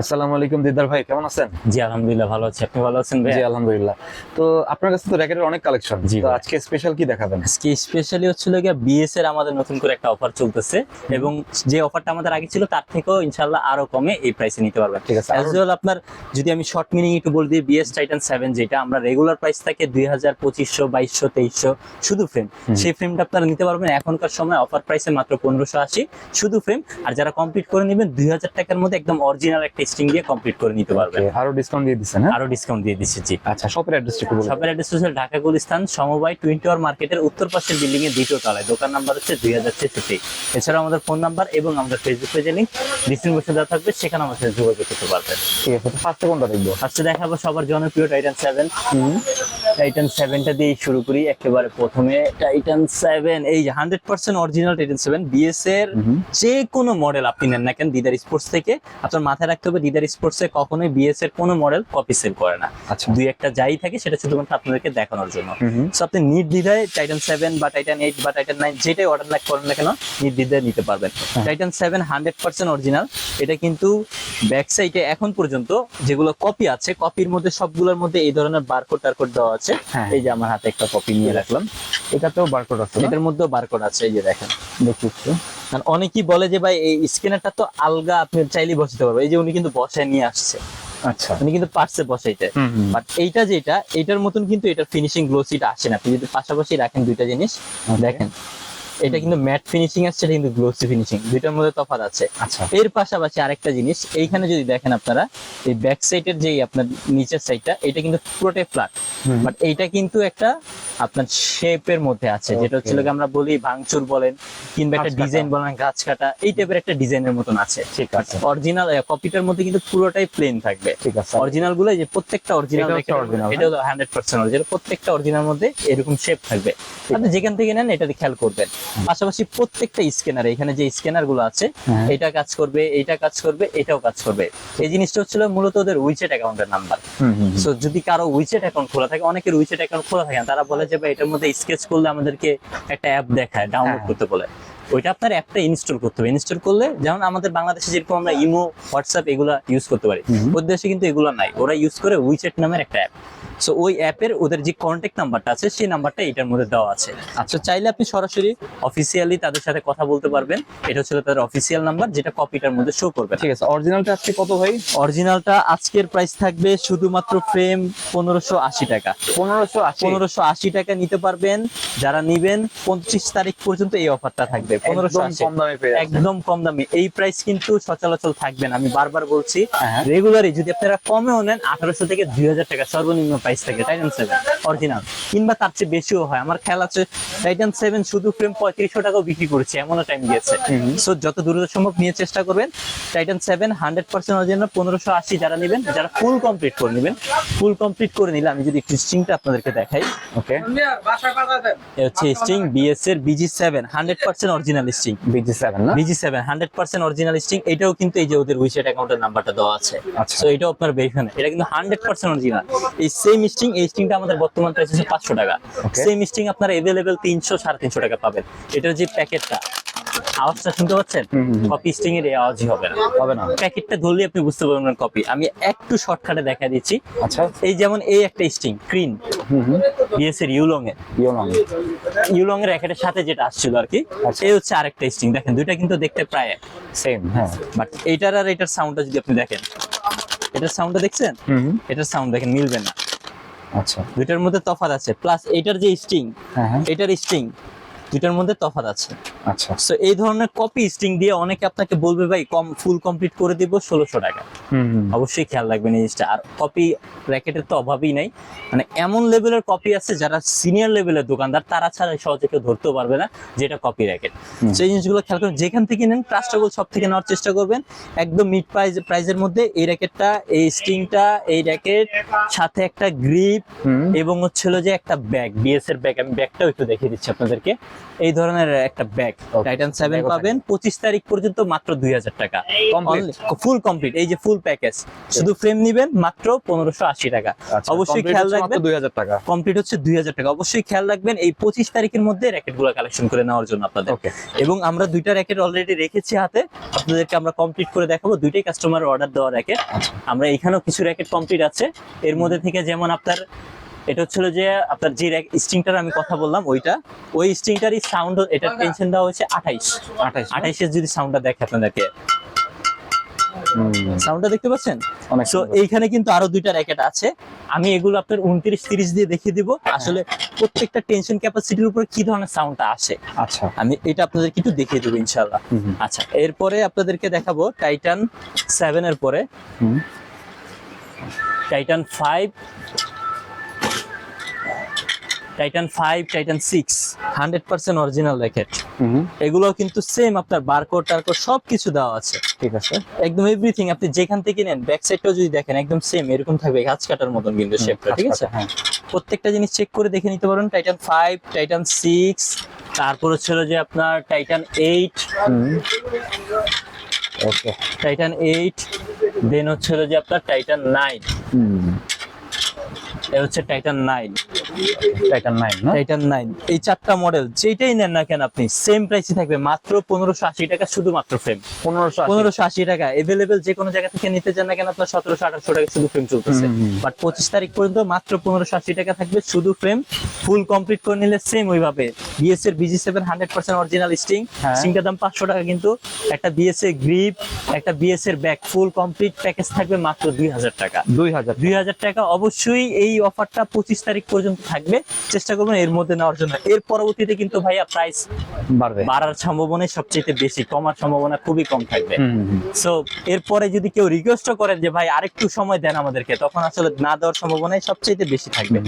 আসসালামু আলাইকুম দিদার ভাই, কেমন আছেন? জি আলহামদুলিল্লাহ ভালো আছি। আপনি ভালো আছেন ভাই? জি আলহামদুলিল্লাহ। তো আপনার কাছে তো র্যাকেটের অনেক কালেকশন, জি তো ভাই। আজকে স্পেশাল কি দেখাবেন? আজকে স্পেশালি হচ্ছিল গিয়ে বিএস এর আমাদের নতুন করে একটা অফার চলতেছে এবং যে অফারটা আমাদের আগে ছিল তার থেকেও ইনশাআল্লাহ আরো কমে এই প্রাইসে নিতে পারবেন। ঠিক আছে, অ্যাজ ওয়েল আপনার যদি আমি শর্ট মিনিং একটু বলে দিই, বিএস টাইটান 7 যেটা আমরা রেগুলার প্রাইস থাকে 2000, 2500, 2200, 2300 শুধু ফ্রেম, সেই ফ্রেমটা আপনারা নিতে পারবেন এখনকার সময় অফার প্রাইসে মাত্র 1580 শুধু ফ্রেম। আর যারা কমপ্লিট করে নেবেন 2000 টাকার মধ্যে একদম অরিজিনাল একটা স্টিং দিয়ে কমপ্লিট করে নিতে পারবেন। Okay, আরো ডিসকাউন্ট দিয়ে দিচ্ছেন? হ্যাঁ, আরো ডিসকাউন্ট দিয়ে দিচ্ছি। জি আচ্ছা, শপের অ্যাড্রেসটা একটু বলুন। শপের অ্যাড্রেস হচ্ছে ঢাকা গুলিস্তান সমবায় টুইন টাওয়ার মার্কেটের উত্তর পাশের বিল্ডিং এর দ্বিতীয় তলায়। দোকান নাম্বার হচ্ছে 2066। এছাড়াও আমাদের ফোন নাম্বার এবং আমাদের ফেসবুক পেজের লিংক ডিসক্রিপশনে দেওয়া থাকবে, সেখানে আমাদের সাথে যোগাযোগ করতে পারবেন। ঠিক আছে, তো ফার্স্টে কোনটা দেখবো? ফার্স্টে দেখাবো সবার জনপ্রিয় টাইটান 7। টাইটান 7টা দিয়ে শুরু করি একেবারে প্রথমে। টাইটান 7 এই যে 100% অরিজিনাল টাইটান 7 বিএস এর যে কোনো মডেল আপনি নেন না কেন দিদার স্পোর্টস থেকে, আপনার মাথায় রাখতে হবে দিদার স্পোর্টস এ কখনোই বিএস এর কোনো মডেল কপি সেল করে না। আচ্ছা, দুই একটা যাই থাকে সেটা শুধুমাত্র আপনাদেরকে দেখানোর জন্য। সো আপনি নির্দ্বিধায় টাইটান 7 বা টাইটান 8 বা টাইটান 9 যেটাই অর্ডার করেন না কেন নির্দ্বিধায় নিতে পারবেন। Titan 7 100% original. এটা কিন্তু ব্যাক সাইডে এখন পর্যন্ত যেগুলো কপি আছে, কপির মধ্যে সবগুলোর মধ্যে এই ধরনের বারকোড টারকোড দেওয়া আছে। হ্যাঁ। এই যে আমার হাতে একটা কপি নিয়ে রাখলাম, এটাতেও বারকোড আছে? এটার মধ্যেও বারকোড আছে, এই যে দেখেন। দেখি একটু। কারণ অনেকেই বলে যে ভাই এই স্ক্যানারটা তো আলগা, আপনি চাইলেই বসাতে পারবেন। এই যে উনি কিন্তু বসায় নিয়ে আসছে, আচ্ছা, উনি কিন্তু পারছে বসাইতে। বাট এইটা যেটা এটার মতন কিন্তু এটার ফিনিশিং গ্লোসিটা আসে না। আপনি যদি পাশাপাশি রাখেন দুইটা জিনিস দেখেন, এটা কিন্তু ম্যাট ফিনিশিং আসছে, এটা কিন্তু গ্লোসি ফিনিশিং, দুইটার মধ্যে তফাৎ আছে। আচ্ছা, এর পাশাপাশি আরেকটা জিনিস এইখানে যদি দেখেন আপনারা, এই ব্যাক সাইডের যে আপনার নিচের সাইডটা এটা কিন্তু পুরোটাই ফ্ল্যাট, বাট এইটা কিন্তু একটা আপনার শেপের মধ্যে আছে, যেটা হচ্ছে কি আমরা বলি ভাঙচুর বলেন কিংবা একটা গাছ কাটা। ডিজাইন বলেন গাছ কাটা, এই টাইপের একটা ডিজাইনের মতন আছে। ঠিক আছে। অরিজিনাল কপিটার মধ্যে কিন্তু পুরোটাই প্লেন থাকবে। ঠিক আছে, অরিজিনাল গুলো যে প্রত্যেকটা অরিজিনাল, এটা হচ্ছে original, এটা হলো 100% অরিজিনাল। প্রত্যেকটা অরিজিনাল মধ্যে এরকম শেপ থাকবে, আপনি যেখান থেকে নেন এটা খেয়াল করবেন। পাশাপাশি প্রত্যেকটা স্ক্যানার, এখানে যে স্ক্যানার গুলো আছে হ্যাঁ। এটা কাজ করবে, এটা কাজ করবে, এটাও কাজ করবে। এই জিনিসটা হচ্ছিল মূলত ওদের উইচেট অ্যাকাউন্টের নাম্বার। সো যদি কারো উইচেট অ্যাকাউন্ট খোলা থাকে, অনেকের উইচেট অ্যাকাউন্ট খোলা থাকে না, তারা বলে যে ভাই এটার মধ্যে স্কেচ করলে আমাদেরকে একটা অ্যাপ দেখায় ডাউনলোড হ্যাঁ। করতে বলে। ওইটা আপনার অ্যাপটা ইনস্টল করতে হবে। ইনস্টল করলে যেমন আমাদের বাংলাদেশে যেরকম আমরা ইমো, হোয়াটসঅ্যাপ এগুলা ইউজ করতে পারি, ওদের দেশে কিন্তু এগুলো নাই। ওরা ইউজ করে উইচেট নামের একটা অ্যাপ। সো ওই অ্যাপের ওদের যে কন্ট্যাক্ট নাম্বারটা আছে সেই নাম্বারটা এটার মধ্যে দেওয়া আছে। আচ্ছা, চাইলে আপনি সরাসরি অফিসিয়ালি তাদের সাথে কথা বলতে পারবেন। এটা হচ্ছে তাদের অফিসিয়াল নাম্বার, যেটা কপিটার মধ্যে শো করবে। ঠিক আছে, অরিজিনালটা আজকে কত ভাই? অরিজিনালটা আজকের প্রাইস থাকবে শুধুমাত্র ফ্রেম 1580 টাকা। 1580 টাকা নিতে পারবেন। যারা নিবেন 25 তারিখ পর্যন্ত এই অফারটা থাকবে। 1580 কম দামে পেয়ে যাচ্ছেন। একদম কম দামে। এই প্রাইস কিন্তু সচরাচর থাকবে না, আমি বারবার বলছি। হ্যাঁ। রেগুলারই যদি আপনারা কমেও নেন 1800 থেকে 2000 টাকা সর্বনিম্ন প্রাইস থাকে টাইটান 7 অরিজিনাল, কিংবা তার চেয়ে বেশিও হয়। আমার খেয়াল আছে টাইটান 7 শুধু ফ্রেম 3500 টাকাও বিক্রি করেছে, এমনও টাইম গিয়েছে। সো যত দ্রুত সম্ভব নিয়ে চেষ্টা করবেন। টাইটান 7 100% অরিজিনাল 1580 যারা নেবেন, যারা ফুল কমপ্লিট করে নেবেন। ফুল কমপ্লিট করে নিলে আমি যদি স্ট্রিংটা আপনাদেরকে দেখাই, ওকে, এ হচ্ছে স্ট্রিং বিএস এর BG7 100% অরিজিনাল স্ট্রিং। BG7 না? BG7 100% original string. এটাও কিন্তু এই যে ওদের উইচেট অ্যাকাউন্টের নাম্বারটা দেওয়া আছে। আচ্ছা। সো এটাও আপনার বেরখানে, এটা কিন্তু 100% অরিজিনাল। এই সেম স্ট্রিং, এই স্ট্রিংটা আমাদের বর্তমান প্রাইস হচ্ছে 500 টাকা। Okay. সেম স্ট্রিং আপনারা अवेलेबल 300 350 টাকা পাবেন। এটার যে প্যাকেটটা, আওয়াজটা শুনতে পাচ্ছেন? কপি স্ট্রিং এর এই আওয়াজই হবে না। হবে না? প্যাকেটটা ধরলে আপনি বুঝতে পারবেন কপি। আমি একটু শর্টকাটে দেখা দিচ্ছি। আচ্ছা, এই যেমন এই একটা স্ট্রিং ক্রিন বিএস এর ইউলং এর, ইউলং এর র্যাকেটের সাথে যেটা আসছিল আর কি, আচ্ছা। এই হচ্ছে আরেকটা স্ট্রিং। দেখেন দুইটা কিন্তু দেখতে প্রায় এক, সেম। হ্যাঁ, বাট এইটার আর এটার সাউন্ডটা যদি আপনি দেখেন, এটার সাউন্ডটা দেখছেন, এটার সাউন্ড দেখেন মিলবে না। আচ্ছা, দুইটার মধ্যে তফাৎ আছে। প্লাস এটার যে স্ট্রিং, হ্যাঁ হ্যাঁ, এটার স্ট্রিং, দুইটার মধ্যে তফাৎ আছে। আচ্ছা, সো এই ধরনের কপি স্ট্রিং দিয়ে অনেকে আপনাকে বলবে ভাই ফুল কমপ্লিট করে দিব 1600 টাকা। অবশ্যই খেয়াল রাখবেন এই জিনিসটা। আর কপি র্যাকেটের তো অভাবই নাই, মানে এমন লেভেলের কপি আছে যারা সিনিয়র লেভেলের দোকানদার তারা ছাড়া সহজে কেউ ধরতেও পারবে না যেটা কপি র্যাকেট। সেই জিনিসগুলো খেয়াল করবেন, যেখান থেকে নেন ট্রাস্টেবল সব থেকে নেওয়ার চেষ্টা করবেন। একদম মিড প্রাইজের মধ্যে এই র্যাকেটটা, এই স্ট্রিংটা, এই র্যাকেট সাথে একটা গ্রিপ এবং হচ্ছিল যে একটা ব্যাগ, বিএস এর ব্যাগ। আমি ব্যাগটাও একটু দেখিয়ে দিচ্ছি আপনাদেরকে। এই ধরনের একটা ব্যাগ Okay. টাইটান 7 Bag-ও পাবেন 25 তারিখ পর্যন্ত মাত্র 2000 টাকা Complete? ফুল কমপ্লিট, এই যে ফুল প্যাকেজ, শুধু ফ্রেম নিবেন মাত্র 1580 টাকা। আচ্ছা, অবশ্যই complete খেয়াল হচ্ছে মাত্র রাখবেন 2000 টাকা। কমপ্লিট হচ্ছে 2000 টাকা। অবশ্যই খেয়াল রাখবেন এই 25 তারিখের মধ্যে র্যাকেটগুলো কালেকশন করে নেওয়ার জন্য আপনাদের। Okay. এবং আমরা দুইটা র্যাকেট অলরেডি রেখেছি হাতে, আপনাদেরকে আমরা কমপ্লিট করে দেখাবো। দুইটাই কাস্টমারের অর্ডার দেওয়া র্যাকেট। আমরা এখানেও কিছু র্যাকেট কমপ্লিট আছে, এর মধ্যে থেকে যেমন আপনার এটা হচ্ছিল যে আপনার যে স্ট্রিংটার আমি কথা বললাম ওই স্ট্রিংটারই সাউন্ড, এটার টেনশন দেওয়া হয়েছে 28 28 যদি সাউন্ডটা দেখে আপনাদেরকে, সাউন্ডটা দেখতে পাচ্ছেন? অনেক সো সুন্দর। এইখানে কিন্তু আরো দুইটা র্যাকেট আছে, আমি এগুলো আপনার 29 30 দিয়ে দেখিয়ে দিব আসলে প্রত্যেকটা টেনশন ক্যাপাসিটির উপর কি ধরনের সাউন্ডটা আসে। আচ্ছা, আমি এটা আপনাদেরকে একটু দেখিয়ে দেবো ইনশাআল্লাহ। আচ্ছা, এরপরে আপনাদেরকে দেখাবো টাইটান 7 এর পরে Titan 5, Titan 5, Titan 6 100% original racket. এগুলো কিন্তু সেম আপনার বারকোড টারকোড সবকিছু দেওয়া আছে, ঠিক আছে। একদম এভরিথিং আপনি যেখান থেকে নেন ব্যাক সাইডটাও যদি দেখেন একদম সেম এরকম থাকবে, গাছ কাটার মতন কিন্তু শেপটা, ঠিক আছে? হ্যাঁ, প্রত্যেকটা জিনিস চেক করে দেখে নিতে পারেন। টাইটান 5, টাইটান 6, তারপর হচ্ছিল যে আপনার টাইটান 8, ওকে, টাইটান 8, দেন হচ্ছিল যে আপনার টাইটান 9, এ হচ্ছে টাইটান 9, টাইটান 9 না? টাইটান 9। এই চারটা মডেল যেটাই নেন না কেন আপনি সেম প্রাইসে থাকবে মাত্র 1580 টাকা, শুধুমাত্র ফ্রেম 1580 টাকা। এভেলেবেল যে কোনো জায়গা থেকে নিতে চান না কেন আপনার 1700 1800 টাকা শুধু ফ্রেম চলতেছে, বাট 25 তারিখ পর্যন্ত মাত্র 1580 টাকা থাকবে শুধু ফ্রেম। ফুল কমপ্লিট করে নিলে সেম ওইভাবে বিএস এর BG7 100% অরিজিনাল স্ট্রিং, স্ট্রিংটার দাম 500 টাকা, কিন্তু একটা বিএস এর গ্রিপ, একটা বিএস এর ব্যাক ফুল কমপ্লিট প্যাকেজ থাকবে মাত্র 2000 টাকা। 2000 টাকা। অবশ্যই এই অফারটা 25 তারিখ পর্যন্ত থাকবে, চেষ্টা করবেন এর মধ্যে নেওয়ার জন্য। এর পরবর্তীতে কিন্তু ভাইয়া প্রাইস বাড়ার সম্ভাবনা সবচেয়ে বেশি, কমার সম্ভাবনা খুবই কম থাকবে। সো এরপরে যদি কেউ রিকোয়েস্ট করেন যে ভাই আরেকটু সময় দেন আমাদেরকে, তখন আসলে না দেওয়ার সম্ভাবনাই সবচেয়ে বেশি থাকবে।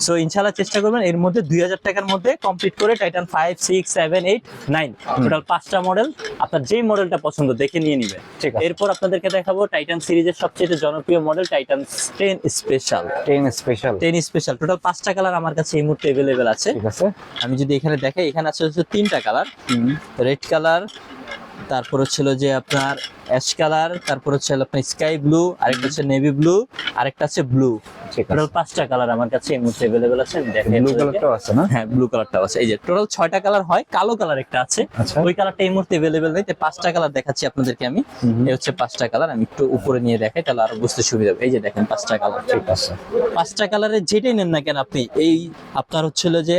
সো ইনশাআল্লাহ চেষ্টা করবেন এর মধ্যে 2000 টাকার মধ্যে কমপ্লিট করে টাইটান 5, 6, 7, 8, 9 টোটাল 5টা মডেল আপনার যেই মডেলটা পছন্দ দেখে নিয়ে নেবেন। এরপর আপনাদেরকে দেখাবো টাইটান সিরিজের সবচেয়ে জনপ্রিয় model Titan 10 special. 10 special total 5টা কালার আমার কাছে এই মুহূর্তে अवेलेबल আছে, ঠিক আছে? আমি যদি এখানে দেখাই, এখানে আছে হচ্ছে 3টা কালার, রেড কালার, তারপর হচ্ছিল যে আপনার অ্যাশ কালার, তারপর হচ্ছে আপনার স্কাই ব্লু, আরেকটা হচ্ছে নেভি ব্লু, আরেকটা আছে ব্লু। টোটাল 5টা কালার আমার কাছে এই মুহূর্তে अवेलेबल আছে। দেখেন ব্লু কালারটাও আছে না? হ্যাঁ, ব্লু কালারটাও আছে। এই যে টোটাল 6টা কালার হয়, কালো কালার একটা আছে, ওই কালারটা এই মুহূর্তে अवेलेबल নেই, তাই 5টা কালার দেখাচ্ছি আপনাদেরকে আমি। এই হচ্ছে 5টা কালার, আমি একটু উপরে নিয়ে দেখাই তাহলে আরো বুঝতে সুবিধা হবে। এই যে দেখেন 5টা কালার, ঠিক আছে? 5টা কালারের যেটাই নেন না কেন আপনি, এই আপনার হচ্ছিল যে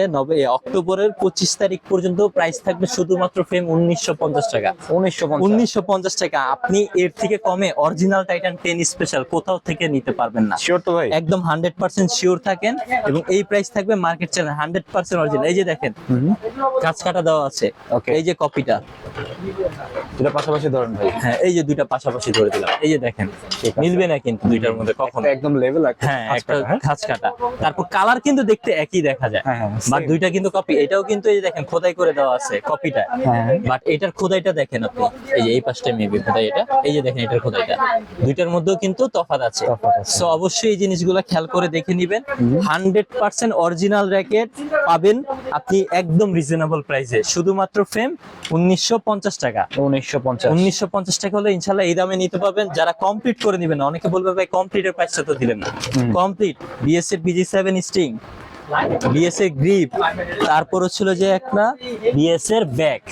অক্টোবরের 25 তারিখ পর্যন্ত প্রাইস থাকবে শুধুমাত্র ফ্রেম 1950 টাকা। 1950 টাকা। আপনি এর থেকে কমে অরিজিনাল টাইটান 10 স্পেশাল কোথাও থেকে নিতে পারবেন না। শিওর তো ভাই? একদম 100% শিওর থাকেন, এবং এই প্রাইস থাকবে মার্কেট চ্যানেল 100% অরিজিনাল। এই যে দেখেন কাঁচ কাটা দেওয়া আছে, এই যে কপিটা, এটা পাশাপাশি ধরেন ভাই। হ্যাঁ, এই যে দুইটা পাশাপাশি ধরে দিলাম, এই যে দেখেন মিলবে না কিন্তু দুইটার মধ্যে কখনো, একদম লেভেল। হ্যাঁ, একটা খাঁজ কাটা, তারপর কালার কিন্তু দেখতে একই দেখা যায়, বাট দুইটা কিন্তু কপি। এটাও কিন্তু এই যে দেখেন খোদাই করে দেওয়া আছে কপিটা, বাট এটার খোদাইটা দেখেন আপনি, এই যে এই পাশটা মেবি খোদাই, এটা এই যে দেখেন এটার খোদাইটা, দুইটার মধ্যেও কিন্তু তফাৎ আছে। সো অবশ্যই এই জিনিসগুলো খেয়াল করে দেখে নেবেন। 100% অরিজিনাল র্যাকেট পাবেন আপনি একদম রিজনেবল প্রাইসে, শুধুমাত্র ফ্রেম 1950 টাকা। 1950 টাকা হলে ইনশাআল্লাহ এই দামে নিতে পারবেন। যারা কমপ্লিট করে নেবেন, অনেকে বলবে ভাই কমপ্লিটের প্রাইসটা তো দিলেন না। কমপ্লিট বিএস এর BG7 স্ট্রিং, বিএস এর গ্রিপ, তারপর হচ্ছিল যে একটা বিএস এর ব্যাক,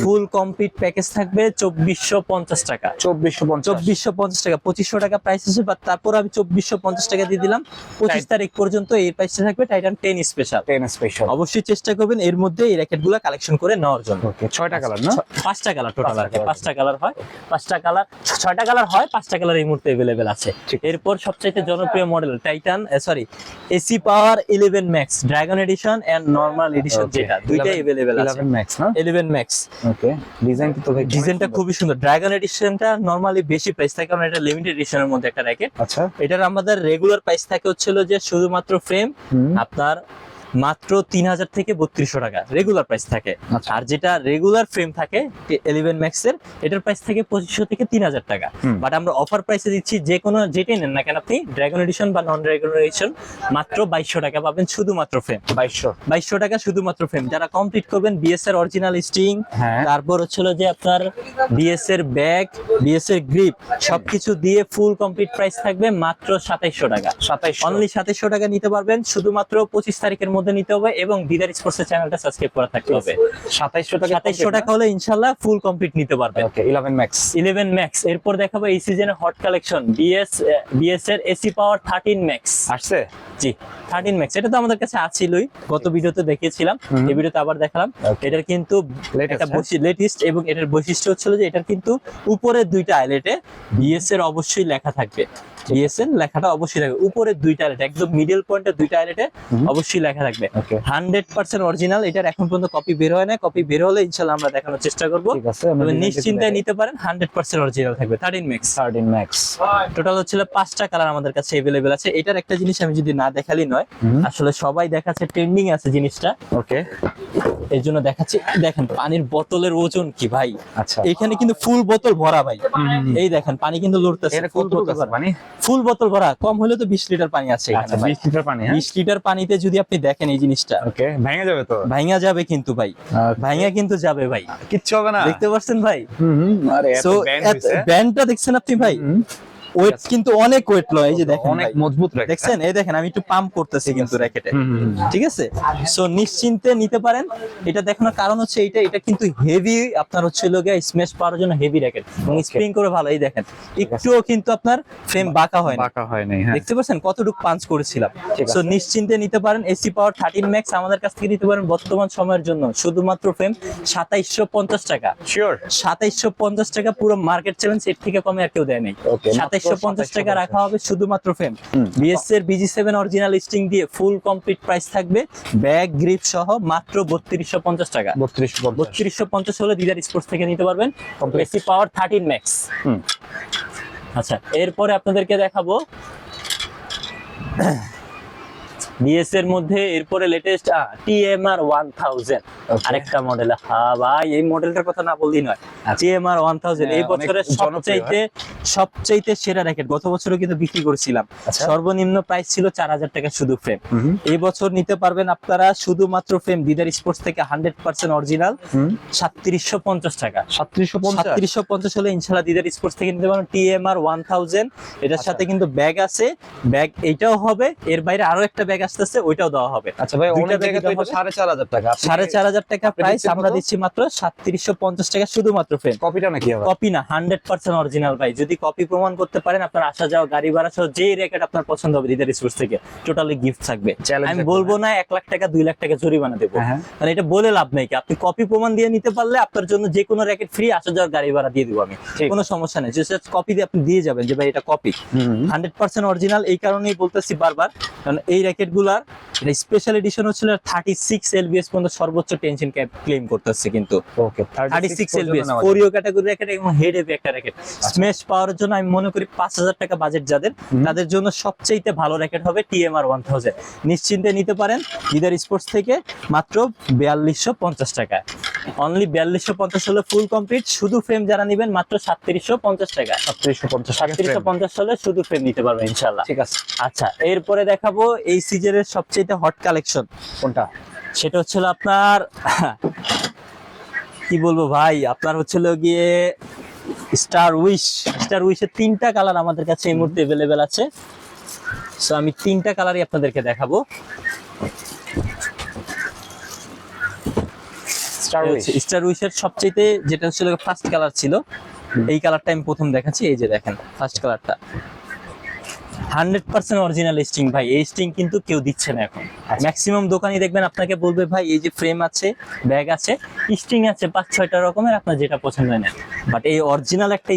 ফুল কমপ্লিট প্যাকেজ থাকবে 2450 টাকা। 2450 টাকা, 2500 টাকা প্রাইস আছে, বাট তারপর আমি 2450 টাকা দিয়ে দিলাম। 25 তারিখ পর্যন্ত এই প্রাইসটা থাকবে টাইটান 10 স্পেশাল। অবশ্যই চেষ্টা করবেন এর মধ্যে এই র্যাকেটগুলো কালেকশন করে নেওয়ার জন্য। 6টা কালার না? 5টা কালার টোটাল আছে, 5টা কালার হয়, 5টা কালার, 6টা কালার হয়, 5টা কালার এই মুহূর্তে अवेलेबल আছে। এরপর সবচেয়ে জনপ্রিয় model Titan AC power 11 max, dragon edition and normal edition, যেটা দুইটাই अवेलेबल আছে। 11 ম্যাক্স না? 11 ম্যাক্স। ওকে, ডিজাইন তো ভাই, ডিজাইনটা খুবই সুন্দর। ড্রাগন এডিশনটা নরমালি বেশি প্রাইস থাকে, কারণ এটা লিমিটেড এডিশনের মধ্যে একটা র্যাকেট। আচ্ছা, এটার আমাদের রেগুলার প্রাইস থাকে হচ্ছিল যে শুধুমাত্র ফ্রেম আপনার মাত্র 3000 থেকে 3200 টাকা রেগুলার প্রাইস থাকে। আচ্ছা। আর যেটা রেগুলার ফ্রেম থাকে 11 ম্যাক্স এর, এটার প্রাইস থাকে 2500 থেকে 3000 টাকা। বাট আমরা অফার প্রাইসে দিচ্ছি, যে কোনো যেটাই নেন না কেন আপনি, ড্রাগন এডিশন বা নন ড্রাগন এডিশন, মাত্র 2200 টাকা পাবেন শুধুমাত্র ফ্রেম। 2200 টাকা শুধুমাত্র ফ্রেম। যারা কমপ্লিট করবেন বিএস এর অরিজিনাল স্টিং, হ্যাঁ। তারপর হচ্ছিল যে আপনার বিএস এর ব্যাগ, বিএস এর গ্রিপ সবকিছু দিয়ে ফুল কমপ্লিট প্রাইস থাকবে মাত্র 2700 টাকা। 2700 অনলি 2700 টাকা নিতে পারবেন। শুধুমাত্র 25 তারিখের মধ্যে নিতে হবে এবং দিদার স্পোর্টস এর চ্যানেলটা সাবস্ক্রাইব করা থাকতে হবে। 2700 টাকা 2700 টাকা হলে ইনশাআল্লাহ ফুল কমপ্লিট নিতে পারবেন। ওকে 11 ম্যাক্স 11 ম্যাক্স। এরপর দেখাবো এই সিজনের হট কালেকশন বিএস এর এসি পাওয়ার 13 ম্যাক্স আসছে। জি 13 ম্যাক্স। এটা তো আমাদের কাছে আছিলই, গত ভিডিওতে দেখিয়েছিলাম, এই ভিডিওতে আবার দেখালাম। এটার কিন্তু Latest, একটা লেটেস্ট, এবং এটার বৈশিষ্ট্য হচ্ছিল যে এটার কিন্তু উপরের দুইটা আইলেটে বিএস এর অবশ্যই লেখা থাকবে। বিএস এর লেখাটা অবশ্যই থাকবে উপরের দুইটা আইলেটে, একদম মিডল পয়েন্টের দুইটা আইলেটে অবশ্যই লেখা থাকবে। Okay. 100% অরিজিনাল। এটার এখন পর্যন্ত কপি বের হয় না, কপি বের হলে ইনশাআল্লাহ আমরা দেখানোর চেষ্টা করব। ঠিক আছে, আমরা তবে design নিশ্চিন্তায় কিছু নিতে পারেন, 100% অরিজিনাল থাকবে। 13 ম্যাক্স 13 ম্যাক্স টোটাল হচ্ছিল 5টা কালার আমাদের কাছে अवेलेबल আছে। এটার একটা জিনিস আমি যদি না দেখালি নয়, আসলে সবাই দেখাচ্ছে ট্রেন্ডিং আছে জিনিসটা, ওকে। এর জন্য দেখাচ্ছি। দেখেন পানির বোতলের ওজন কি ভাই, আচ্ছা, এখানে কিন্তু ফুল বোতল ভরা ভাই। এই দেখেন পানি কিন্তু লড়তেছে, এটা ফুল বোতল পানি, ফুল বোতল ভরা, কম হলে তো 20 লিটার পানি আছে এখানে আচ্ছা ভাই। 20 লিটার পানি, হ্যাঁ 20 লিটার পানিতে যদি আপনি দেখেন এই জিনিসটা, ওকে ভেঙে যাবে তো, ভাঙা যাবে কিন্তু ভাই, ভাঙা কিন্তু যাবে ভাই, কিচ্ছু হবে না। দেখতে পাচ্ছেন ভাই। আরে এত সো ব্যান্ড হইছে, ব্যান্ডটা দেখছেন আপনি ভাই, ওয়েট কিন্তু অনেক ওয়েট লয়, এই যে দেখেন অনেক ভাই। মজবুত রাখে। দেখছেন, এই দেখেন আমি একটু পাম্প করতেছি কিন্তু র‍্যাকেটে, ঠিক আছে। সো নিশ্চিন্তে নিতে পারেন। এটা দেখানোর কারণ হচ্ছে এটা কিন্তু হেভি, আপনার হচ্ছে লোকে স্ম্যাশ পাওয়ার জন্য হেভি র‍্যাকেট, এবং স্প্রিং করে ভালো। এই দেখেন একটুও কিন্তু আপনার ফ্রেম বাঁকা হয় না, বাঁকা হয় নাই, হ্যাঁ দেখতে পাচ্ছেন কতটুকু পাঞ্চ করেছিলাম। ঠিক আছে। সো নিশ্চিন্তে নিতে পারেন। এসি পাওয়ার 13 ম্যাক্স আমাদের কাছ থেকে নিতে পারেন বর্তমান সময়ের জন্য শুধুমাত্র ফ্রেম 2750 টাকা। শিওর 2750 টাকা, পুরো মার্কেট চ্যালেঞ্জ, এর থেকে কমে আর কেউ দেয় নাই। Okay, 2750 টাকা রাখা হবে শুধুমাত্র ফ্রেম। বিএস এর BG7 অরিজিনাল স্টিং দিয়ে ফুল কমপ্লিট প্রাইস থাকবে, ব্যাগ গ্রিপ সহ মাত্র 3250 টাকা। 3250 হলে দিদার স্পোর্টস থেকে নিতে পারবেন এসি পাওয়ার 13 ম্যাক্স। আচ্ছা, এরপরে আপনাদেরকে দেখাবো বিএস এর মধ্যে এরপরে লেটেস্ট TMR 1000 আরেকটা মডেল। হ্যাঁ ভাই, এই মডেলটার কথা না বললেই নয়। TMR 1000 এই বছরের সবচাইতে সেরা র‍্যাকেট। গত বছরও কিন্তু বিক্রি করেছিলাম, সর্বনিম্ন প্রাইস ছিল 4000 টাকা শুধু ফ্রেম। এই বছর নিতে পারবেন আপনারা শুধুমাত্র ফ্রেম দিদার স্পোর্টস থেকে 100% অরিজিনাল 3750 টাকা। 3750 হলে ইনশাআল্লাহ দিদার স্পোর্টস থেকে নিতে পারবেন TMR 1000। এটার সাথে কিন্তু ব্যাগ আছে, ব্যাগ এইটাও হবে, এর বাইরে আরো একটা ব্যাগ আসতেছে, ওইটাও দেওয়া হবে। আচ্ছা ভাই, অনেক জায়গায় তো এটা 4500 টাকা, 4500 টাকা প্রাইস, আমরা দিচ্ছি মাত্র 3750 টাকা শুধুমাত্র ফ্রেম। কপিটা নাকি হবে? কপি না, 100% অরিজিনাল ভাই। যদি কপি প্রমাণ করতে পারেন, আপনার আসা যাওয়া গাড়ি ভাড়া সহ যেই র‍্যাকেট আপনার পছন্দ হবে দিদার স্পোর্টস থেকে টোটালি গিফট থাকবে। আমি বলবো না 1 লাখ টাকা 2 লাখ টাকা জরিমানা দেবো, মানে এটা বলে লাভ নাই। কি আপনি কপি প্রমাণ দিয়ে নিতে পারলে আপনার জন্য যে কোনো র‍্যাকেট ফ্রি, আসা যাওয়ার গাড়ি ভাড়া দিয়ে দিব আমি, কোনো সমস্যা নেই। জাস্ট কপি দিয়ে আপনি দিয়ে যাবেন যে ভাই এটা কপি, 100% অরিজিনাল। এই কারণেই বলতেছি বারবার, কারণ এই র‍্যাকেট গুলার স্পেশাল এডিশন হচ্ছিল 36 LBS পর্যন্ত সর্বোচ্চ টেনশন ক্লেম করতেছে কিন্তু। ওকে 36 LBS ফোরিও ক্যাটাগরি র‍্যাকেট এবং হেড হেভি একটা র‍্যাকেট। স্ম্যাশ পাওয়ার জন্য আমি মনে করি 5000 টাকা বাজেট যাদের, তাদের জন্য সবচেয়ে ভালো র‍্যাকেট হবে TMR 1000। নিশ্চিন্তে নিতে পারেন দিদার স্পোর্টস থেকে মাত্র 4250 টাকা। অনলি 4250 হলে ফুল কমপ্লিট। শুধু ফ্রেম যারা নেবেন মাত্র 3750 টাকা। 3750 হলে শুধু ফ্রেম নিতে পারবেন ইনশাআল্লাহ। ঠিক আছে। আচ্ছা, এরপরে দেখাবো এই সিজনের সবচেয়ে হট কালেকশন কোনটা, সেটা হচ্ছে আপনার কি বলবো ভাই, আপনার হচ্ছে গিয়ে স্টার উইশের 3টা কালার আমাদের কাছে এই মুহূর্তে अवेलेबल আছে। সো আমি 3টা কালারই আপনাদেরকে দেখাবো। স্টার উইশের সবচেয়ে যেটা হচ্ছে ফার্স্ট কালার ছিল, এই কালারটা আমি প্রথম দেখাচ্ছি। এই যে দেখেন ফার্স্ট কালারটা 100% অরিজিনাল স্টিং ভাই। এই স্টিং কিন্তু কেউ দিচ্ছে না এখন। ম্যাক্সিমাম দোকানই দেখবেন আপনাকে বলবে ভাই এই যে ফ্রেম আছে, ব্যাগ আছে, স্টিং আছে 5-6টা রকমের, আপনার যেটা পছন্দ হয় না। বাট এই অরিজিনাল একটা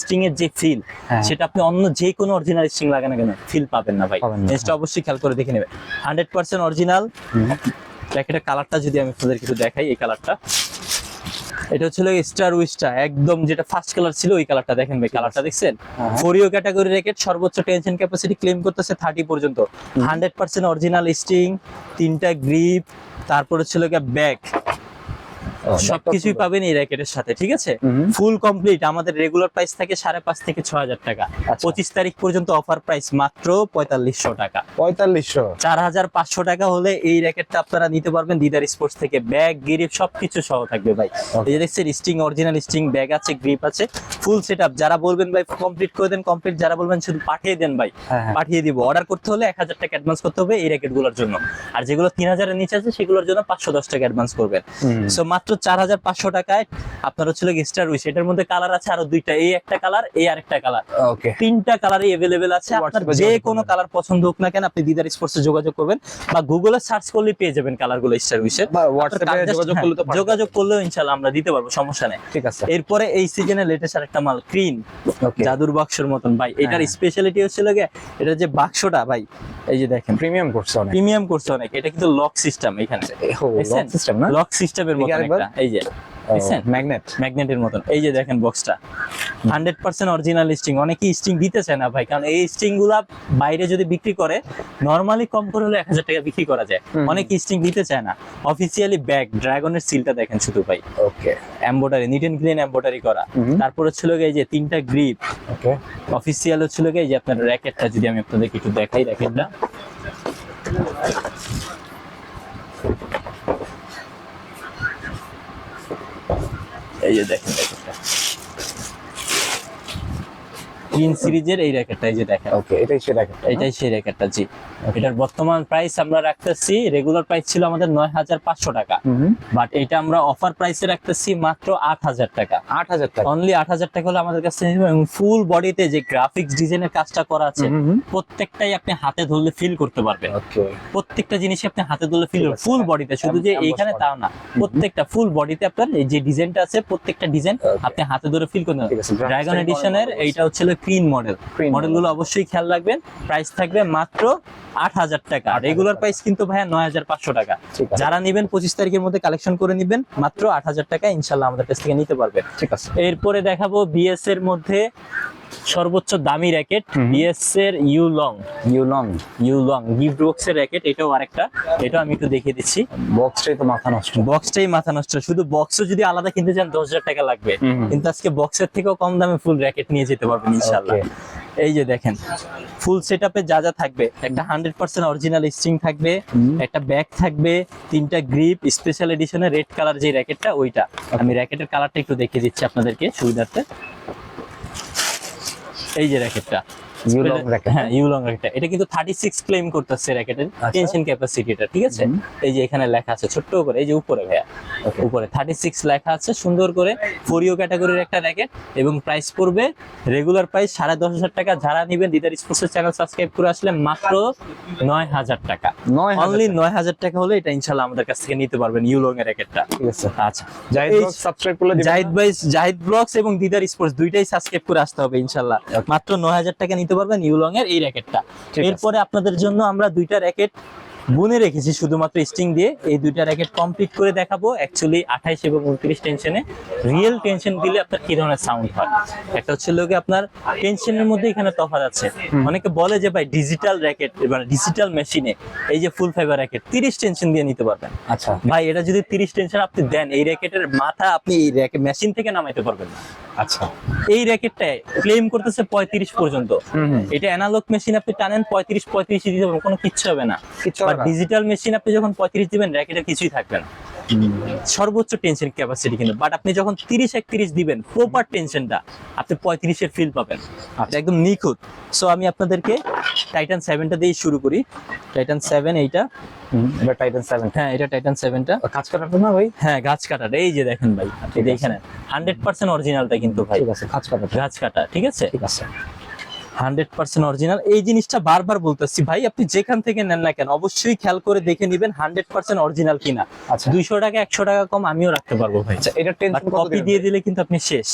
স্টিং এর যে ফিল, সেটা আপনি অন্য যে কোনো অরিজিনাল স্টিং লাগানো কেন ফিল পাবেন না ভাই। এটা অবশ্যই খেয়াল করে দেখে নেবেন। 100% অরিজিনাল। জ্যাকেটের কালারটা যদি আমি আপনাদের কিছু দেখাই, এই কালারটা এটা হচ্ছিল স্টার উইস্টা, একদম যেটা ফার্স্ট কালার ছিল ওই কালারটা দেখেন ভাই, কালারটা দেখছেন? হ্যাঁ। ফোরিও ক্যাটাগরি র্যাকেট, সর্বোচ্চ টেনশন ক্যাপাসিটি ক্লেম করতেছে 30 পর্যন্ত, 100% অরিজিনাল স্টিং, 3টা গ্রিপ, তারপর হচ্ছিল গিয়ে ব্যাক, সবকিছুই পাবেন এই র্যাকেটের সাথে, ঠিক আছে? Full complete. আমাদের রেগুলার প্রাইস থাকে 5,500 থেকে 6,000 টাকা। আচ্ছা। 25 তারিখ পর্যন্ত অফার প্রাইস মাত্র 4500 টাকা। 4500। 4,500 টাকা হলে এই র্যাকেটটা আপনারা নিতে পারবেন দিদার স্পোর্টস থেকে। ব্যাগ, গ্রিপ সবকিছু সহ থাকবে ভাই। এই যে দেখছেন স্টিং, অরিজিনাল স্টিং, ব্যাগ আছে, গ্রিপ আছে, ফুল সেটআপ। যারা বলবেন ভাই কমপ্লিট করে দেন, কমপ্লিট। যারা বলবেন শুধু পাঠিয়ে দেন ভাই, হ্যাঁ। পাঠিয়ে দিব। অর্ডার করতে হলে 1000 টাকা অ্যাডভান্স করতে হবে এই র্যাকেটগুলোর জন্য। আর যেগুলো 3000 এর নিচে আছে সেগুলোর জন্য 510 টাকা অ্যাডভান্স করবেন। সো মাত্র 4,500 টাকায় আপনার হচ্ছিল স্টার উইশ। এটার মধ্যে কালার আছে আরো 2টা, এই একটা কালার, এই আরেকটা কালার, ওকে। 3টা কালারই अवेलेबल আছে। আপনার WhatsApp-এ যে যোগাযোগ কোনো করবেন। কালার পছন্দ হোক না কেন, আপনি দিদার স্পোর্টসে যোগাযোগ করবেন বা গুগলে সার্চ করলে পেয়ে যাবেন কালারগুলো স্টার উইশের। বা WhatsApp-এ যোগাযোগ করলে তো পারবেন। যোগাযোগ করলেও ইনশাআল্লাহ আমরা দিতে পারবো, সমস্যা নেই। ঠিক আছে। এরপরে এই সিজনে লেটেস্ট আরেকটা মাল, ক্রিন, ওকে। জাদুর বাক্সের মতন ভাই। এটার স্পেশালিটি হচ্ছিল গিয়ে এটা যে বাক্সটা ভাই, এই যে দেখেন প্রিমিয়াম করছে অনেক। প্রিমিয়াম করছে অনেক। এটা কিন্তু লক সিস্টেম, এখানে লক সিস্টেম না? লক সিস্টেমের মতন আরেকবার? একটা, এই যে দেখছেন ম্যাগনেট। ম্যাগনেটের মতন। এই যে দেখেন বক্সটা 100% অরিজিনাল স্টিং। অনেকেই স্টিং দিতে চায় না ভাই, কারণ এই স্টিং গুলা বাইরে যদি বিক্রি করে নরমালি কম করে হলে 1000 টাকা বিক্রি করা যায়। অনেকে স্টিং দিতে চায় না। অফিসিয়ালি ব্যাগ, ড্রাগনের সিলটা দেখেন শুধু ভাই, okay. Embroidery, neat and clean embroidery করা। তারপর হচ্ছিল গিয়ে এই যে 3টা গ্রিপ, ওকে। অফিসিয়াল হচ্ছিল গিয়ে এই যে আপনার র্যাকেটটা, যদি আমি আপনাদেরকে একটু দেখাই র্যাকেটটা, এই যে দেখেন র্যাকেটটা, ক্লিন সিরিজের এই র্যাকেটটা, এই যে দেখেন। ওকে, এটাই সেটা। এটাই সেই র্যাকেটটা, জি। এটার বর্তমান প্রাইস আমরা রাখতেছি, রেগুলার প্রাইস ছিল আমাদের 9,500 টাকা, বাট এটা আমরা অফার প্রাইসে রাখতেছি মাত্র 8,000 টাকা। 8,000 টাকা। অনলি 8,000 টাকা হলে আমাদের কাছে ফুল বডিতে যে গ্রাফিক্স ডিজাইনের কাজটা করা আছে, প্রত্যেকটাই আপনি হাতে ধরলে ফিল করতে পারবেন। ওকে। প্রত্যেকটা জিনিসই আপনি হাতে ধরলে ফিল ফুল বডিতে, শুধু যে এইখানে তাও না, প্রত্যেকটা ফুল বডিতে আপনার এই যে ডিজাইনটা আছে, প্রত্যেকটা ডিজাইন আপনি হাতে ধরে ফিল করতে ঠিক আছে। পারবেন। ড্রাগন এডিশনের এইটা হচ্ছে ক্রিন মডেল। Green মডেলগুলো অবশ্যই খেয়াল রাখবেন। প্রাইস থাকবে মাত্র 8,000 টাকা। রেগুলার প্রাইস কিন্তু ভাইয়া 9,500 টাকা। ঠিক আছে। যারা নেবেন 25 তারিখের মধ্যে কালেকশন করে নেবেন, মাত্র 8,000 টাকা ইনশাআল্লাহ আমাদের কাছ থেকে নিতে পারবেন। ঠিক আছে। এরপরে দেখাবো বিএস এর মধ্যে সর্বোচ্চ দামি র্যাকেট, বিএস এর ইউলং গিফট বক্সের র্যাকেট। এটাও আরেকটা, এটাও আমি একটু দেখিয়ে দিচ্ছি। বক্সটাই তো মাথা নষ্ট। বক্সটাই মাথা নষ্ট। শুধু বক্সও যদি আলাদা কিনতে চান 10,000 টাকা লাগবে, কিন্তু আজকে বক্সের থেকেও কম দামে ফুল র্যাকেট নিয়ে যেতে পারবেন ইনশাআল্লাহ। এই যে দেখেন ফুল সেটআপে যা যা থাকবে, একটা 100% অরিজিনাল স্ট্রিং থাকবে, একটা ব্যাগ থাকবে, 3টা গ্রিপ, স্পেশাল এডিশনের রেড কালার যে র্যাকেটটা, ওইটা আমি র্যাকেটের কালারটা একটু দেখিয়ে দিচ্ছি আপনাদেরকে সুবিধার্থে। এই যে র্যাকেটটা, ইউলং র্যাকেট। হ্যাঁ ইউলং র্যাকেটটা, এটা কিন্তু 36 ক্লেম করতেছে র্যাকেটের টেনশন ক্যাপাসিটিটা, ঠিক আছে? এই যে এখানে লেখা আছে ছোট্ট করে, এই যে উপরে ভাইয়া, উপরে 36 লেখা আছে সুন্দর করে। ফোরিও ক্যাটাগরির একটা র্যাকেট এবং প্রাইস পড়বে রেগুলার প্রাইস 10,500 টাকা। যারা নেবেন দিদার স্পোর্টস চ্যানেল সাবস্ক্রাইব করে আসলে মাত্র 9,000 টাকা। 9,000 অনলি 9,000 টাকা হলে এটা ইনশাআল্লাহ আমাদের কাছ থেকে নিতে পারবেন ইউলং এর র্যাকেটটা। ঠিক আছে। আচ্ছা, জাহিদ ব্লগ সাবস্ক্রাইব করলে দিবেন। জাহিদ ব্লগস এবং দিদার স্পোর্টস দুইটাই সাবস্ক্রাইব করে আসতে হবে ইনশাআল্লাহ। মাত্র 9,000 টাকা নিতে পারবেন ইউলং এর এই র্যাকেটটা। ঠিক আছে। এরপরে আপনাদের জন্য আমরা 2টা র্যাকেট বুনে রেখেছি শুধুমাত্র স্ট্রিং দিয়ে। এই 2টা র্যাকেট কমপ্লিট করে দেখাবো। অ্যাকচুয়ালি 28 এবং 29 টেনশনে রিয়েল টেনশন দিলে আপনার কি ধরনের সাউন্ড হয়। একটা হচ্ছে লোকে আপনার টেনশনের মধ্যে এখানে তফাৎ আছে। অনেকে বলে যে ভাই ডিজিটাল র্যাকেট, মানে ডিজিটাল মেশিনে এই যে ফুল ফাইবার র্যাকেট 30 টেনশন দিয়ে নিতে পারবেন। আচ্ছা ভাই এটা যদি 30 টেনশন আপনি দেন, এই র্যাকেটের মাথা আপনি এই র্যাকেট মেশিন থেকে নামাইতে পারবেন না। আচ্ছা, এই র্যাকেটটা ক্লেম করতেছে 35 পর্যন্ত। এটা অ্যানালগ মেশিন আপনি টানেন 35 দিতে পারবেন, কোনো কিচ্ছু হবে না। কিচ্ছু বাট হবে না। ডিজিটাল মেশিন আপনি যখন 35 দিবেন র্যাকেটের কিছুই থাকবে না। সর্বোচ্চ টেনশন ক্যাপাসিটি কিন্তু, বাট আপনি যখন 30-31 দিবেন প্রপার টেনশনটা আপনি 35 এর ফিল পাবেন, এটা একদম নিখুঁত। সো আমি আপনাদেরকে টাইটান 7টা দিয়ে শুরু করি। টাইটান 7 এইটা, এটা টাইটান 7। হ্যাঁ এটা টাইটান 7টা। কাজ কাটাটা না ভাই? হ্ঁ গাছ কাটাটা, এই যে দেখেন ভাই, এই যে এখানে 100% অরিজিনালটা কিন্তু ভাই, ঠিক আছে, কাজ কাটাটা। গাছ কাটা, ঠিক আছে? ঠিক আছে। 100% অরিজিনাল। এই জিনিসটা বারবার বলতেছি ভাই, আপনি যেখান থেকে নেন না কেন অবশ্যই খেয়াল করে দেখে নেবেন 100% অরিজিনাল কিনা। আচ্ছা 200 টাকা 100 টাকা কম আমিও রাখতে পারবো ভাই। আচ্ছা, এটা টেনশন কত কপি দিয়ে দিলে কিন্তু আপনি শেষ।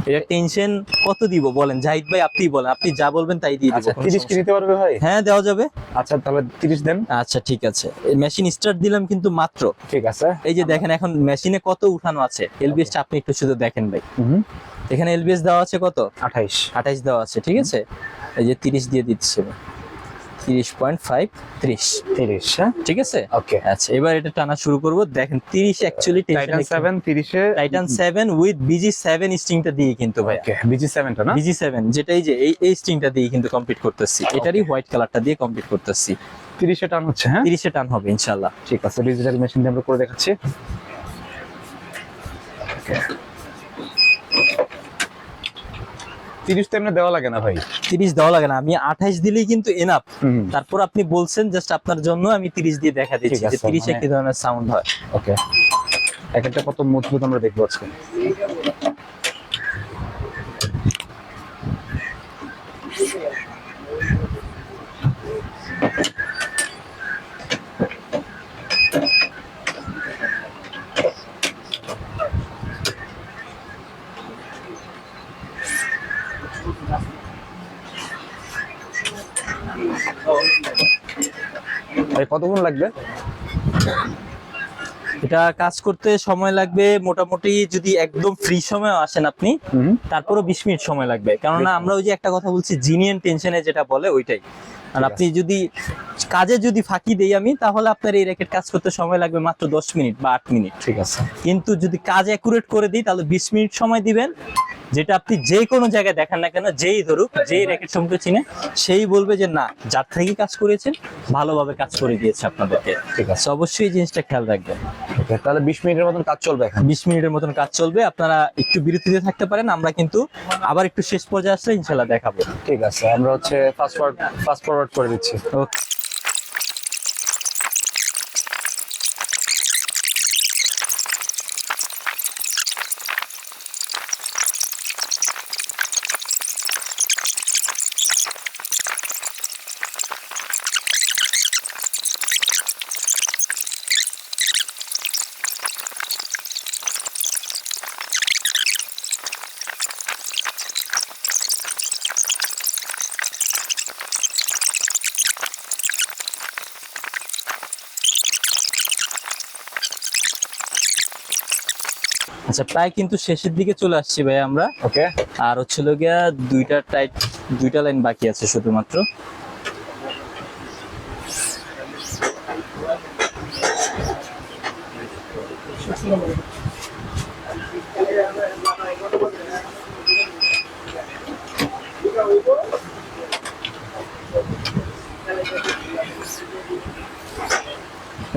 এটা টেনশন কত দিব বলেন জাহিদ ভাই, আপনি বলেন, আপনি যা বলবেন তাই দিয়ে দিব। আচ্ছা 30 কি দিতে পারবে ভাই? হ্যাঁ দেওয়া যাবে। আচ্ছা তাহলে 30 দেন। আচ্ছা ঠিক আছে, মেশিন স্টার্ট দিলাম কিন্তু মাত্র। ঠিক আছে, এই যে দেখেন এখন মেশিনে কত উঠানো আছে, এলবিএস টা আপনি একটু শুধু দেখেন ভাই। এখানে এলবিএস দেওয়া আছে কত? 28 দেওয়া আছে, ঠিক আছে। এই যে 30 দিয়ে দিচ্ছি 30.5 30, হ্যাঁ ঠিক আছে। ওকে আচ্ছা এবার এটা টানা শুরু করব। দেখেন 30 actually Titan 7 30 A Titan 7 with BG7 স্ট্রিংটা দিয়ে কিন্তু ভাই। ওকে BG7 টা না? BG7 যেটা এই যে এই স্ট্রিংটা দিয়ে কিন্তু কমপ্লিট করতেছি, এটারই হোয়াইট কালারটা দিয়ে কমপ্লিট করতেছি। 30 এ টান হচ্ছে, হ্যাঁ 30 এ টান হবে ইনশাআল্লাহ। ঠিক আছে, ডিজিটাল মেশিন দিয়ে আমরা করে দেখাচ্ছি। ওকে 30 তো এমনি দেওয়া লাগে না ভাই? 30 দেওয়া লাগে না, আমি 28 দিলেই কিন্তু এনাফ। তারপর আপনি বলছেন জাস্ট আপনার জন্য আমি 30 দিয়ে দেখা দিচ্ছি যে 30 এ কি ধরনের সাউন্ড হয়। ওকে এক একটা কত মজবুত আমরা দেখবো আজকে। ভাই কতক্ষণ লাগবে? এটা কাজ করতে সময় লাগবে মোটামুটি, যদি একদম ফ্রি সময় আসেন আপনি তারপরও 20 মিনিট সময় লাগবে। কেননা আমরা ওই যে একটা কথা বলছি জিনিয়ান টেনশনে যেটা বলে ওইটাই। আর আপনি যদি কাজে যদি ফাঁকি দেই আমি, তাহলে আপনার এই র্যাকেট কাজ করতে সময় লাগবে মাত্র 10 মিনিট বা 8 মিনিট। ঠিক আছে, কিন্তু যদি কাজ অ্যাকুরেট করে দিই তাহলে 20 মিনিট সময় দিবেন, যেটা আপনি যে কোনো জায়গায় দেখান না কেন, যেই ধরুক, যেই র্যাকেট সম্পর্কে চিনে সেই বলবে যে না যার থেকে কাজ করেছেন ভালোভাবে কাজ করে দিয়েছে আপনাদেরকে। ঠিক আছে, অবশ্যই এই জিনিসটা খেয়াল রাখবেন। ওকে তাহলে 20 মিনিটের মতন কাজ চলবে এখন? 20 মিনিটের মতন কাজ চলবে, আপনারা একটু বিরতিতে থাকতে পারেন, আমরা কিন্তু আবার একটু শেষ পর্যায়ে আসলে ইনশাআল্লাহ দেখাবো। ঠিক আছে, আমরা হচ্ছে ফাস্ট ফরওয়ার্ড করে দিচ্ছি। ওকে আচ্ছা, প্রায় কিন্তু শেষের দিকে চলে আসছি ভাই আমরা। ওকে আর হচ্ছিল গিয়া দুইটা লাইন বাকি আছে শুধুমাত্র।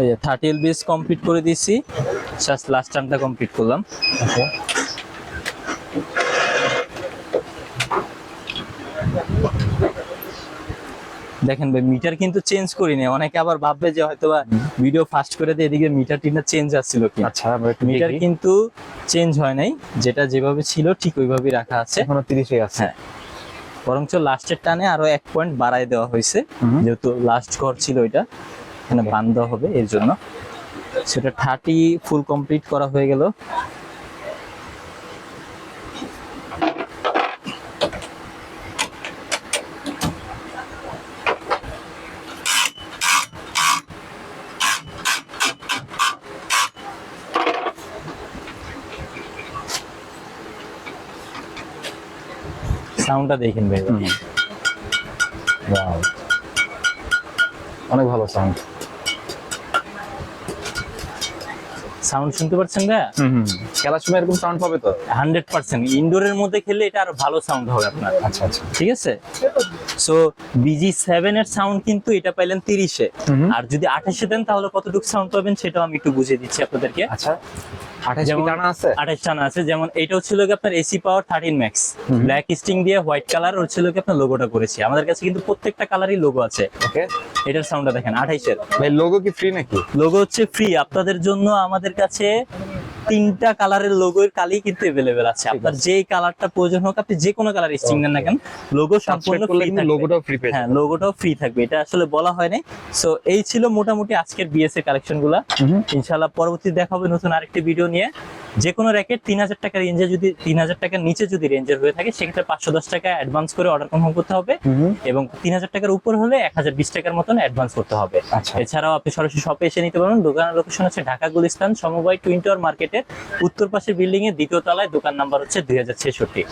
এই যে 30 এলবিএস কমপ্লিট করে দিয়েছি, জাস্ট লাস্ট টার্নটা কমপ্লিট করলাম। ওকে দেখেন ভাই মিটার কিন্তু চেঞ্জ করিনি, অনেকে আবার ভাববে যে হয়তোবা ভিডিও ফাস্ট করে দিয়ে এদিকে মিটার টিনা চেঞ্জ আসছিল কি। আচ্ছা আমরা একটু মিটার দেখি। কিন্তু চেঞ্জ হয় নাই, যেটা যেভাবে ছিল ঠিক ওইভাবেই রাখা আছে এখনো 30 এ আছে। হ্যাঁ, বরঞ্চ লাস্টের টানে আরো 1 পয়েন্ট বাড়ায় দেওয়া হয়েছে, যেহেতু লাস্ট ঘর ছিল ওইটা, এখানে বান দেওয়া হবে এর জন্য। সেটা 30 ফুল কমপ্লিট করা হয়ে গেল। সাউন্ডটা দেখেন ভাই, ওয়াও অনেক ভালো সাউন্ড। সাউন্ড শুনতে পাচ্ছেন ভাই? খেলার সময় এরকম সাউন্ড পাবে তো? 100% ইনডোরের মধ্যে খেললে এটা আরো ভালো সাউন্ড হবে আপনার। আচ্ছা আচ্ছা ঠিক আছে। সো BG7 এর সাউন্ড কিন্তু এটা পাইলেন 30 এ, আর যদি 28 এ দেন তাহলে কতটুকু সাউন্ড পাবেন সেটাও আমি একটু বুঝিয়ে দিচ্ছি আপনাদেরকে। আচ্ছা 28 কি টানা আছে? 28 টানা আছে। যেমন এটা হচ্ছিল কি আপনার AC power 13 max, black sting দিয়ে হোয়াইট কালার হচ্ছিল কি আপনার লোগোটা করেছি। আমাদের কাছে কিন্তু প্রত্যেকটা কালারই লোগো আছে। ওকে এটার সাউন্ডটা দেখেন 28 এর। ভাই লোগো কি ফ্রি নাকি? লোগো হচ্ছে ফ্রি আপনাদের জন্য। আমাদের কাছে 3টা কালারের লোগোর কালি কিন্তু अवेलेबल আছে। আপনার যে কালারটা প্রয়োজন হোক আপনি যে কোনো কালার স্টিং নেন না কেন, লোগো সম্পূর্ণ ফ্রি থাকবে। লোগোটাও ফ্রি পেয়ে হ্যাঁ, লোগোটাও ফ্রি থাকবে, এটা আসলে বলা হয় নাই। সো এই ছিল মোটামুটি আজকের বিএসএ কালেকশনগুলো। ইনশাআল্লাহ পরবর্তী দেখা হবে নতুন আরেকটি ভিডিও নিয়ে। যে কোনো র্যাকেট 3000 টাকার রেঞ্জে যদি 3000 টাকার নিচে যদি রেঞ্জের হয়ে থাকে সেক্ষেত্রে 510 টাকা অ্যাডভান্স করে অর্ডার কনফার্ম করতে হবে, এবং 3000 টাকার উপর হলে 1020 টাকার মতন অ্যাডভান্স করতে হবে। আচ্ছা। এছাড়াও আপনি সরাসরি শপে এসে নিতে পারবেন। দোকানের লোকেশন হচ্ছে ঢাকা গুলিস্তান সমবায় টুইন টাওয়ার মার্কেটের উত্তর পাশের বিল্ডিং এর 2য় তলায়, দোকান নাম্বার হচ্ছে 2066।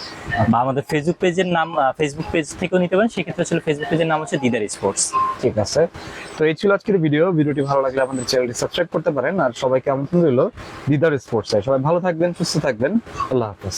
বা আমাদের ফেসবুক পেজের নাম, ফেসবুক পেজ থেকেও নিতে পারেন, সেক্ষেত্রে আসলে ফেসবুক পেজের নাম হচ্ছে দিদার স্পোর্টস। ঠিক আছে, তো এই ছিল আজকের ভিডিওটি ভালো লাগলে আমাদের চ্যানেলটি সাবস্ক্রাইব করতে পারেন, আর সবাইকে আমন্ত্রণ রইল দিদার স্পোর্টস। সবাই ভালো থাকবেন, সুস্থ থাকবেন, আল্লাহ হাফেজ।